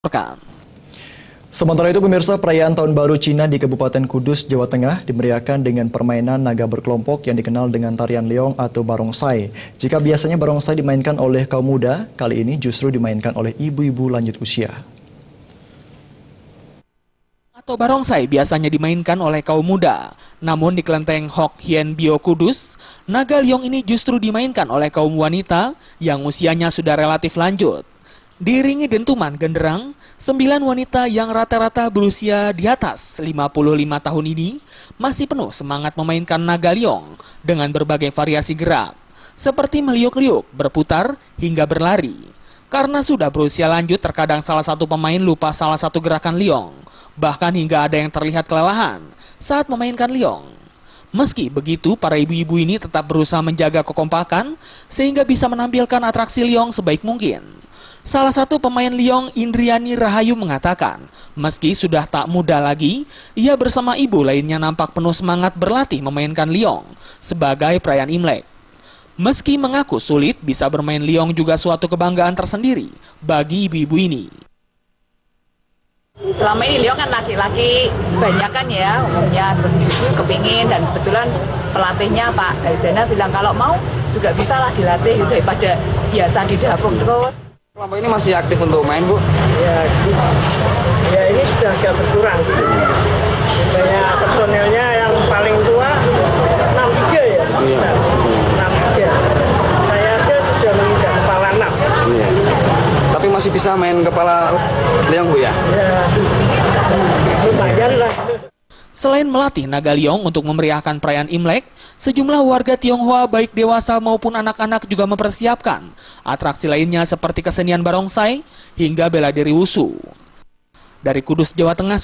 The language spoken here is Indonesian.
Rekan. Sementara itu pemirsa, perayaan Tahun Baru Cina di Kabupaten Kudus, Jawa Tengah dimeriahkan dengan permainan naga berkelompok yang dikenal dengan tarian leong atau barongsai. Jika biasanya barongsai dimainkan oleh kaum muda, kali ini justru dimainkan oleh ibu-ibu lanjut usia. Atau barongsai biasanya dimainkan oleh kaum muda. Namun di kelenteng Hok Hien Bio Kudus, naga leong ini justru dimainkan oleh kaum wanita yang usianya sudah relatif lanjut. Diiringi dentuman genderang, 9 wanita yang rata-rata berusia di atas 55 tahun ini masih penuh semangat memainkan naga leong dengan berbagai variasi gerak, seperti meliuk-liuk, berputar, hingga berlari. Karena sudah berusia lanjut, terkadang salah satu pemain lupa salah satu gerakan leong, bahkan hingga ada yang terlihat kelelahan saat memainkan leong. Meski begitu, para ibu-ibu ini tetap berusaha menjaga kekompakan sehingga bisa menampilkan atraksi leong sebaik mungkin. Salah satu pemain leong, Indriani Rahayu, mengatakan, meski sudah tak muda lagi, ia bersama ibu lainnya nampak penuh semangat berlatih memainkan leong sebagai perayaan Imlek. Meski mengaku sulit, bisa bermain leong juga suatu kebanggaan tersendiri bagi ibu-ibu ini. Selama ini leong kan laki-laki banyak kan ya umumnya, terus ibu kepingin, dan kebetulan pelatihnya Pak Zena bilang kalau mau juga bisa lah dilatih daripada biasa di dapur terus. Selama ini masih aktif untuk main, Bu? Ya ini sudah agak berkurang. Banyak personelnya yang paling tua 63 ya. Iya. 63. Saya aja sudah menginjak kepala 6. Iya. Tapi masih bisa main kepala leong, Bu ya? Ya, lumayan lah. Selain melatih naga leong untuk memeriahkan perayaan Imlek, sejumlah warga Tionghoa baik dewasa maupun anak-anak juga mempersiapkan atraksi lainnya seperti kesenian barongsai hingga bela diri wushu. Dari Kudus, Jawa Tengah,